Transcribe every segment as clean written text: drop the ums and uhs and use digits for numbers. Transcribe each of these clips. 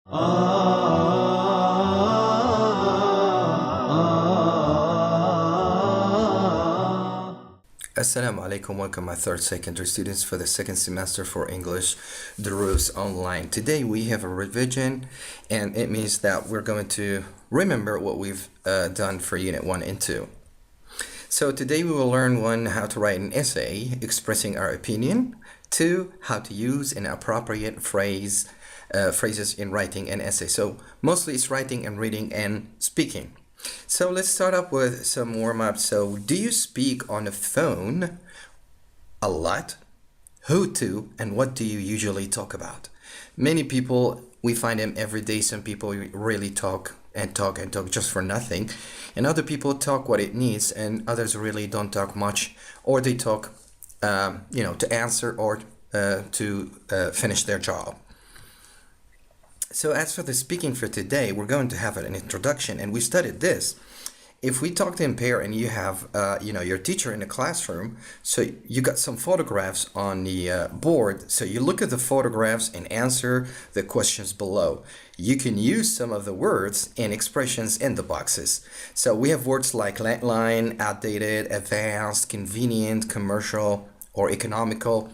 Assalamu alaikum, welcome my third secondary students for the second semester for English Dروس online. Today we have a revision, and it means that we're going to remember what we've done for unit 1 and 2. So today we will learn 1, how to write an essay expressing our opinion, 2, how to use an appropriate phrases in writing an essay. So mostly it's writing and reading and speaking. So let's start up with some warm-up. So do you speak on the phone a lot? Who to, and what do you usually talk about? Many people, we find them every day. Some people really talk just for nothing, and other people talk what it needs, and others really don't talk much, or they talk to answer or to finish their job. So as for the speaking for today, we're going to have an introduction, and we studied this. If we talk to a pair and you have your teacher in the classroom, so you got some photographs on the board, so you look at the photographs and answer the questions below. You can use some of the words and expressions in the boxes. So we have words like landline, outdated, advanced, convenient, commercial or economical,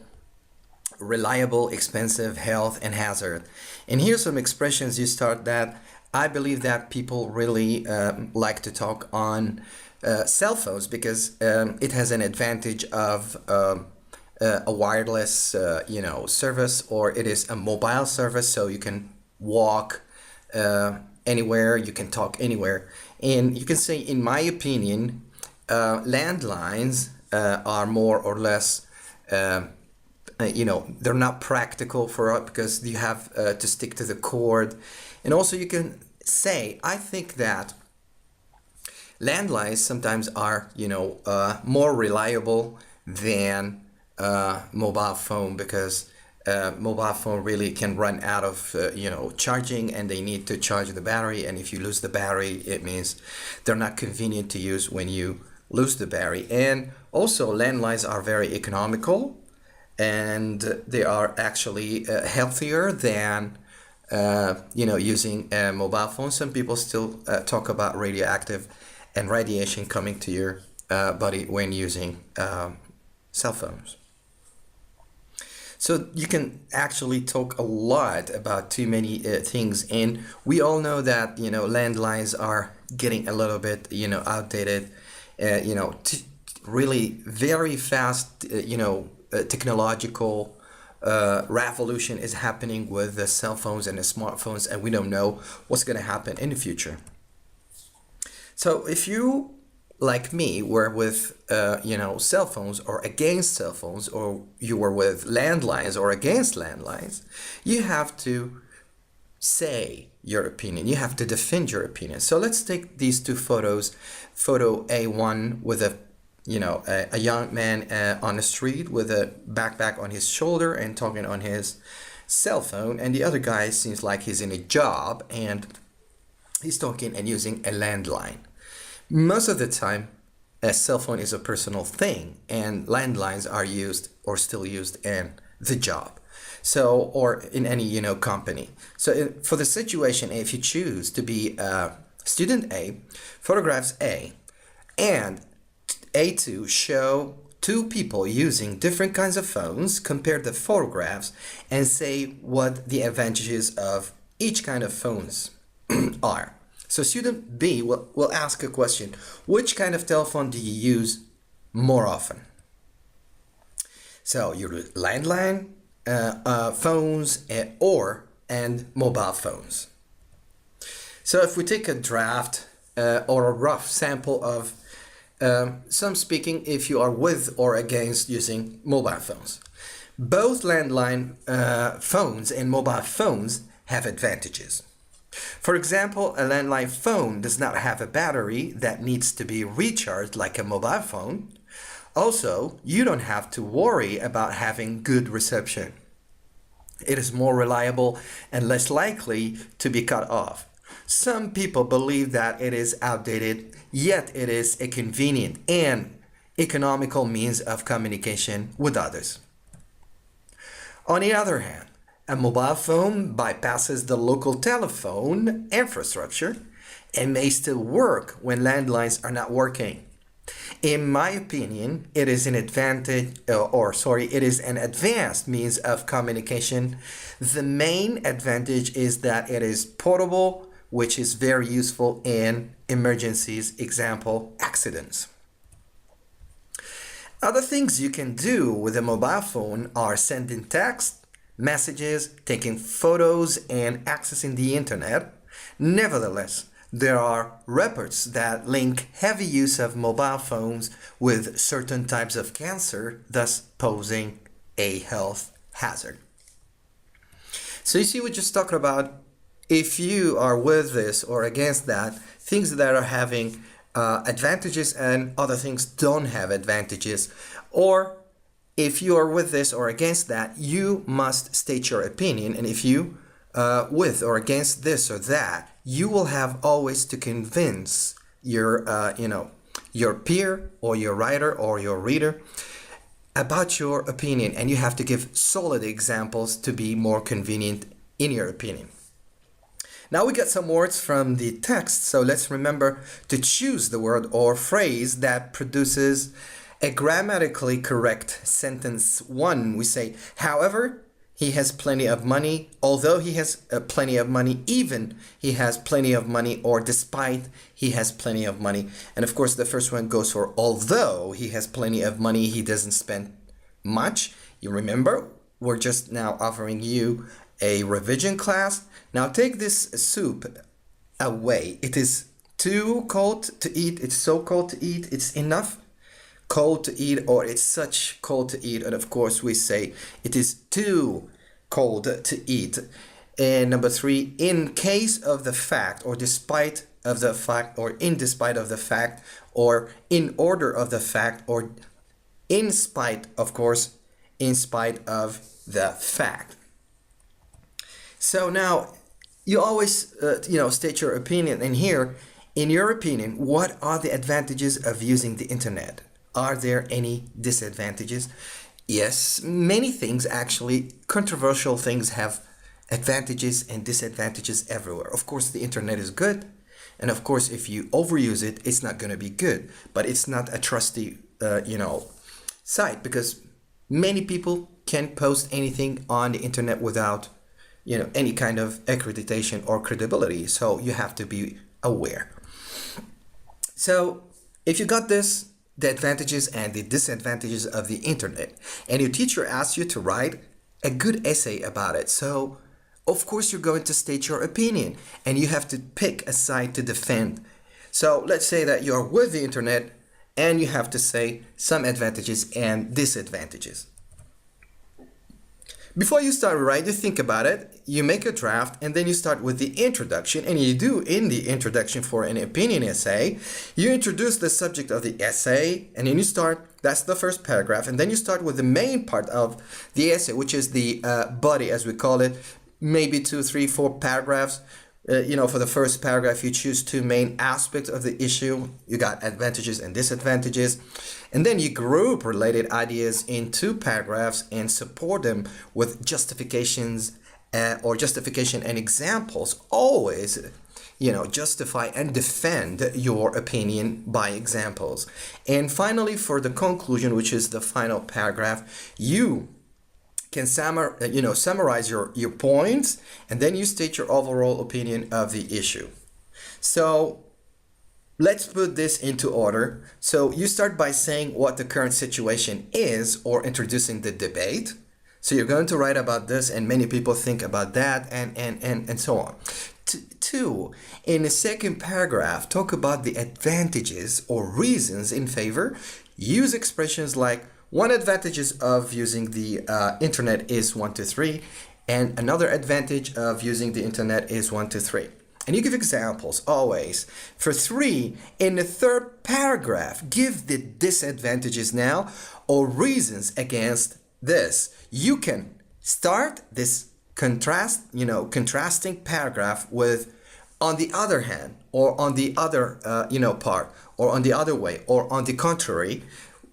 reliable, expensive, health, and hazard. And here's some expressions you start that I believe that people really like to talk on cell phones, because it has an advantage of a wireless service, or it is a mobile service, so you can walk anywhere, you can talk anywhere. And you can say, in my opinion, landlines are more or less they're not practical for us, because you have to stick to the cord. And also you can say, I think that landlines sometimes are more reliable than mobile phone, because mobile phone really can run out of charging, and they need to charge the battery, and if you lose the battery, it means they're not convenient to use when you lose the battery. And also landlines are very economical, and they are actually healthier than using a mobile phone. Some people still talk about radioactive and radiation coming to your body when using cell phones. So you can actually talk a lot about too many things, and we all know that landlines are getting a little bit outdated. Really very fast technological revolution is happening with the cell phones and the smartphones, and we don't know what's going to happen in the future. So if you, like me, were with cell phones or against cell phones, or you were with landlines or against landlines, you have to say your opinion, you have to defend your opinion. So let's take these two photos. Photo A1 with a young man on the street with a backpack on his shoulder and talking on his cell phone, and the other guy seems like he's in a job and he's talking and using a landline. Most of the time, a cell phone is a personal thing, and landlines are used or still used in the job, so, or in any company. So for the situation, if you choose to be student A, photographs A and A2 show two people using different kinds of phones, compare the photographs, and say what the advantages of each kind of phones are. So student B will ask a question: which kind of telephone do you use more often? So your landline phones and mobile phones. So if we take a draft or a rough sample of some speaking, if you are with or against using mobile phones. Both landline phones and mobile phones have advantages. For example, a landline phone does not have a battery that needs to be recharged like a mobile phone. Also, you don't have to worry about having good reception. It is more reliable and less likely to be cut off. Some people believe that it is outdated, yet it is a convenient and economical means of communication with others. On the other hand, A mobile phone bypasses the local telephone infrastructure and may still work when landlines are not working. In my opinion, it is an it is an advanced means of communication. The main advantage is that it is portable, which is very useful in emergencies, example, accidents. Other things you can do with a mobile phone are sending text, messages, taking photos, and accessing the internet. Nevertheless, there are reports that link heavy use of mobile phones with certain types of cancer, thus posing a health hazard. So you see, we're just talking about if you are with this or against that, things that are having advantages and other things don't have advantages, or if you are with this or against that, you must state your opinion. And if you with or against this or that, you will have always to convince your your peer or your writer or your reader about your opinion, and you have to give solid examples to be more convenient in your opinion. Now we got some words from the text, so let's remember to choose the word or phrase that produces a grammatically correct sentence. One, we say, however, he has plenty of money, although he has plenty of money, even he has plenty of money, or despite he has plenty of money. And of course, the first one goes for although he has plenty of money, he doesn't spend much. You remember, we're just now offering you a revision class. Now take this soup away. It is too cold to eat. It's so cold to eat. It's enough cold to eat, or it's such cold to eat. And of course we say it is too cold to eat. And number three, in case of the fact, or despite of the fact, or in despite of the fact, or in order of the fact, or in spite, of course, in spite of the fact. So now you always state your opinion, and here, in your opinion, what are the advantages of using the internet? Are there any disadvantages? Yes, many things actually, controversial things have advantages and disadvantages everywhere. Of course, the internet is good, and of course, if you overuse it, it's not going to be good. But it's not a trusty, site, because many people can post anything on the internet without, any kind of accreditation or credibility. So you have to be aware. So if you got this, the advantages and the disadvantages of the internet, and your teacher asks you to write a good essay about it, so of course you're going to state your opinion, and you have to pick a side to defend. So let's say that you're with the internet, and you have to say some advantages and disadvantages. Before you start writing, you think about it, you make a draft, and then you start with the introduction, and you do in the introduction for an opinion essay, you introduce the subject of the essay, and then you start, that's the first paragraph, and then you start with the main part of the essay, which is the body, as we call it, maybe 2, 3, 4 paragraphs. For the first paragraph, you choose two main aspects of the issue. You got advantages and disadvantages. And then you group related ideas in 2 paragraphs and support them with justifications or justification and examples. Always, justify and defend your opinion by examples. And finally, for the conclusion, which is the final paragraph, you can summarize your points, and then you state your overall opinion of the issue. So let's put this into order. So you start by saying what the current situation is, or introducing the debate. So you're going to write about this, and many people think about that, and so on. 2, in the second paragraph, talk about the advantages or reasons in favor. Use expressions like, one advantage of using the internet is 1, 2, 3, and another advantage of using the internet is 1, 2, 3. And you give examples always. For 3, in the third paragraph, give the disadvantages now or reasons against this. You can start this contrasting paragraph with on the other hand, or on the other part, or on the other way, or on the contrary,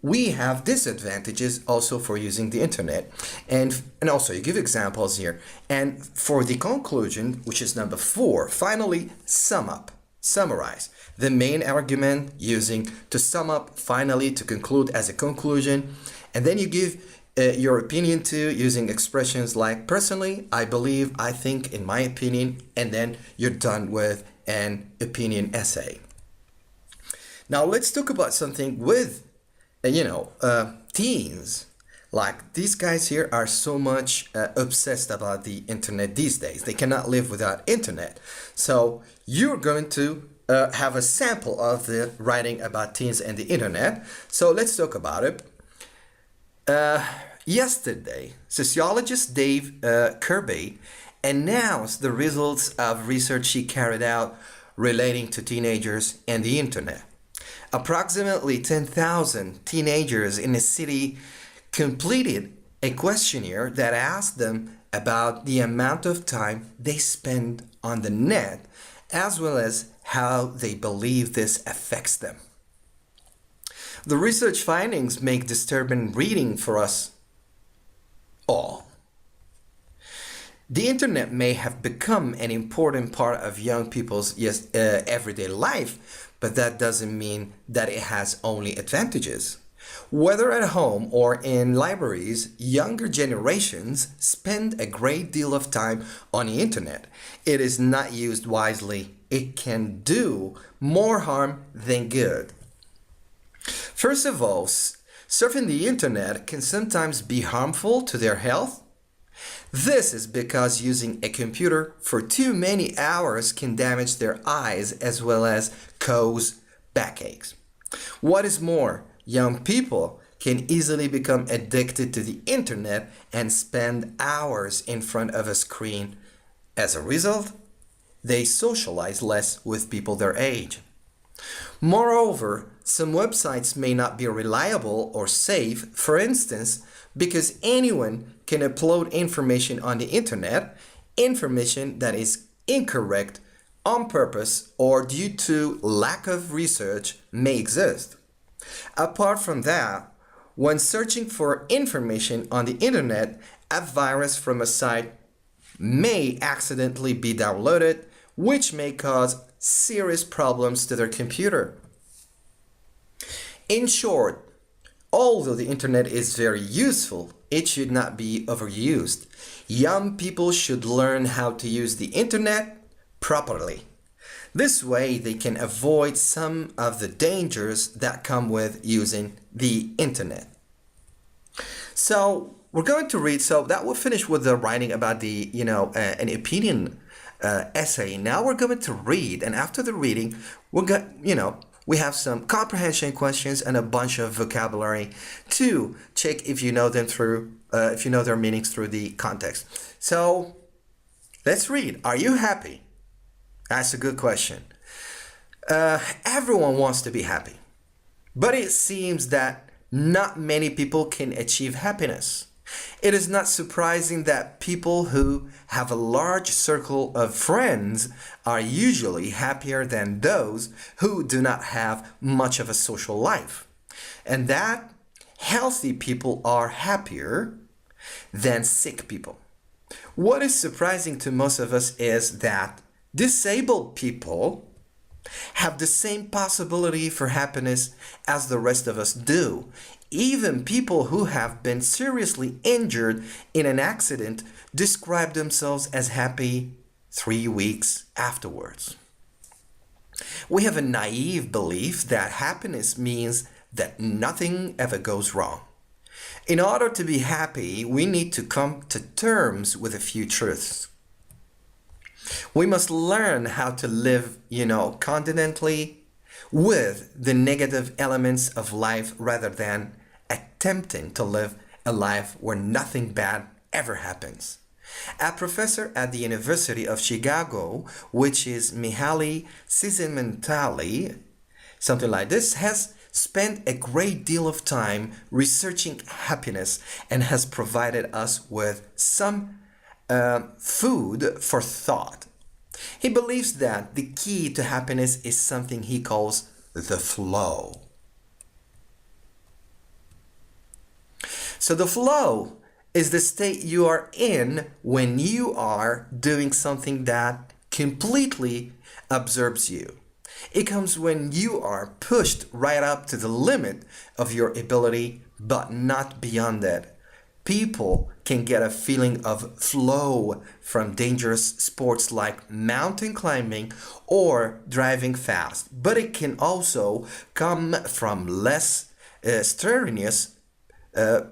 we have disadvantages also for using the internet. And also you give examples here. And for the conclusion, which is number 4, finally summarize the main argument using to sum up, finally to conclude as a conclusion. And then you give your opinion to using expressions like personally, I believe, I think, in my opinion, and then you're done with an opinion essay. Now let's talk about something with teens. Like these guys here are so much obsessed about the internet these days. They cannot live without internet. So you're going to have a sample of the writing about teens and the internet. So let's talk about it. Yesterday, sociologist Dave Kirby announced the results of research she carried out relating to teenagers and the internet. Approximately 10,000 teenagers in the city completed a questionnaire that asked them about the amount of time they spend on the net, as well as how they believe this affects them. The research findings make disturbing reading for us all. The internet may have become an important part of young people's everyday life, but that doesn't mean that it has only advantages. Whether at home or in libraries, younger generations spend a great deal of time on the internet. It is not used wisely. It can do more harm than good. First of all, surfing the internet can sometimes be harmful to their health. This is because using a computer for too many hours can damage their eyes as well as cause backaches. What is more, young people can easily become addicted to the internet and spend hours in front of a screen. As a result, they socialize less with people their age. Moreover, some websites may not be reliable or safe, for instance, because anyone can upload information on the internet, information that is incorrect on purpose or due to lack of research may exist. Apart from that, when searching for information on the internet, a virus from a site may accidentally be downloaded, which may cause serious problems to their computer. In short, although the internet is very useful, it should not be overused. Young people should learn how to use the internet properly. This way they can avoid some of the dangers that come with using the internet. So we're going to read, so that will finish with the writing about the, an opinion essay. Now we're going to read, and after the reading, we have some comprehension questions and a bunch of vocabulary to check if you know them through, if you know their meanings through the context. So let's read. Are you happy? That's a good question. Everyone wants to be happy, but it seems that not many people can achieve happiness. It is not surprising that people who have a large circle of friends are usually happier than those who do not have much of a social life, and that healthy people are happier than sick people. What is surprising to most of us is that disabled people have the same possibility for happiness as the rest of us do. Even people who have been seriously injured in an accident describe themselves as happy 3 weeks afterwards. We have a naive belief that happiness means that nothing ever goes wrong. In order to be happy, we need to come to terms with a few truths. We must learn how to live, contentedly with the negative elements of life rather than attempting to live a life where nothing bad ever happens. A professor at the University of Chicago, which is Mihaly Csikszentmihalyi, something like this, has spent a great deal of time researching happiness and has provided us with some food for thought. He believes that the key to happiness is something he calls the flow. So the flow is the state you are in when you are doing something that completely absorbs you. It comes when you are pushed right up to the limit of your ability, but not beyond that. People can get a feeling of flow from dangerous sports like mountain climbing or driving fast, but it can also come from less strenuous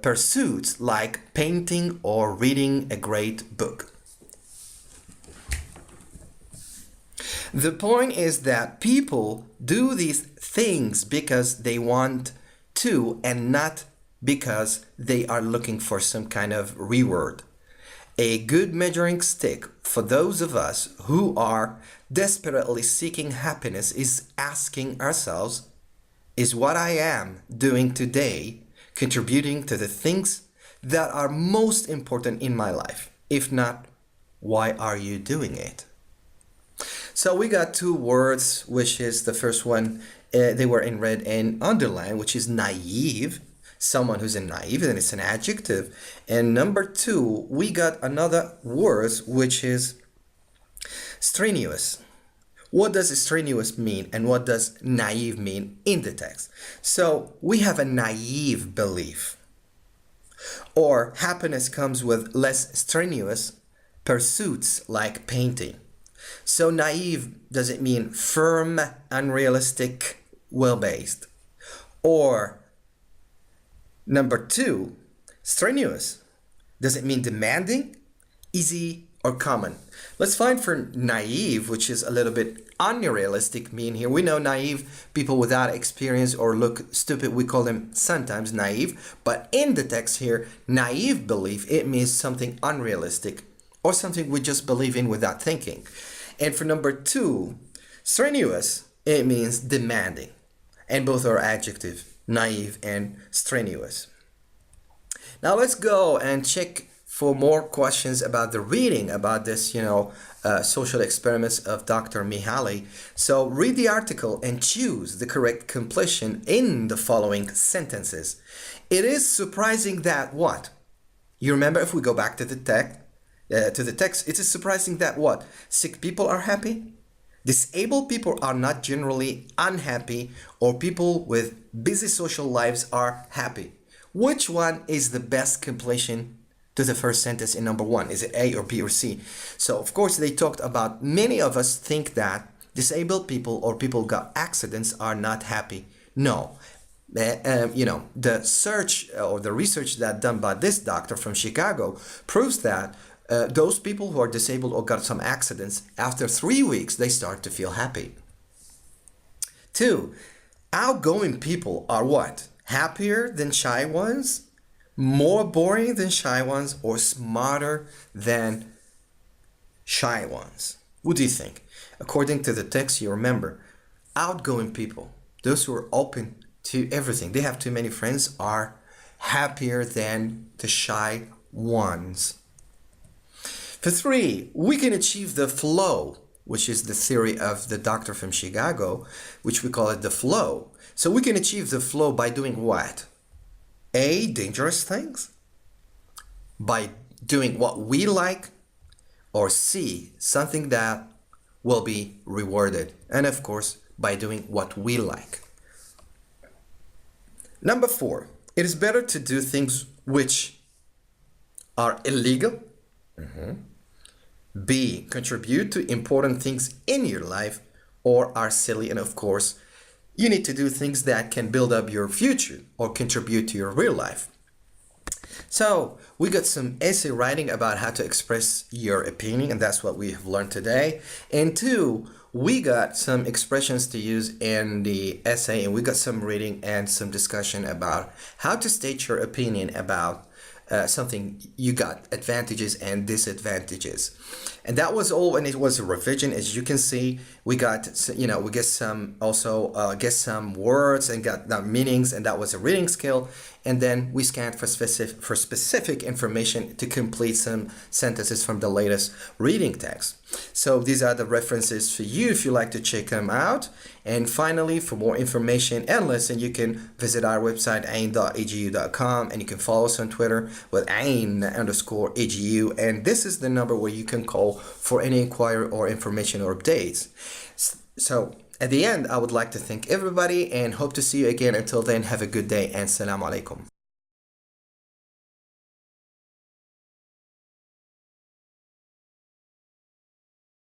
pursuits like painting or reading a great book. The point is that people do these things because they want to and not because they are looking for some kind of reward. A good measuring stick for those of us who are desperately seeking happiness is asking ourselves, is what I am doing today contributing to the things that are most important in my life? If not, why are you doing it? So we got two words, which is the first one, they were in red and underlined, which is naive. Someone who's naive, and it's an adjective. And number two, we got another word, which is strenuous. What does strenuous mean and what does naive mean in the text? So we have a naive belief, or happiness comes with less strenuous pursuits like painting. So naive doesn't mean firm, unrealistic, well-based. Or number two, strenuous doesn't mean demanding, easy, or common. Let's find for naive, which is a little bit unrealistic mean here. We know naive people without experience or look stupid, we call them sometimes naive. But in the text here, naive belief, it means something unrealistic or something we just believe in without thinking. And for number two, strenuous, it means demanding. And both are adjective, naive and strenuous. Now let's go and check for more questions about the reading, about this, social experiments of Dr. Mihaly. So read the article and choose the correct completion in the following sentences. It is surprising that what? You remember, if we go back to the text, it is surprising that what? Sick people are happy? Disabled people are not generally unhappy, or people with busy social lives are happy. Which one is the best completion to the first sentence in number one? Is it A or B or C? So of course they talked about, many of us think that disabled people or people who got accidents are not happy. No. The search or the research that done by this doctor from Chicago proves that those people who are disabled or got some accidents, after 3 weeks, they start to feel happy. 2, outgoing people are what? Happier than shy ones, more boring than shy ones, or smarter than shy ones? What do you think? According to the text, you remember, outgoing people, those who are open to everything, they have too many friends, are happier than the shy ones. For 3, we can achieve the flow, which is the theory of the doctor from Chicago, which we call it the flow. So we can achieve the flow by doing what? A, dangerous things, by doing what we like, or C, something that will be rewarded, and of course by doing what we like. Number 4, it is better to do things which are illegal. B, contribute to important things in your life, or are silly, and of course you need to do things that can build up your future or contribute to your real life. So we got some essay writing about how to express your opinion, and that's what we have learned today. And 2, we got some expressions to use in the essay, and we got some reading and some discussion about how to state your opinion about something. You got advantages and disadvantages, and that was all. And it was a revision, as you can see. We got, we get some also get some words and got the meanings, and that was a reading skill. And then we scanned for specific information to complete some sentences from the latest reading text. So these are the references for you if you like to check them out. And finally, for more information and lesson, you can visit our website ain.egu.com, and you can follow us on Twitter with ain_egu. And this is the number where you can call for any inquiry or information or updates. So at the end, I would like to thank everybody and hope to see you again. Until then, have a good day and salam alaikum.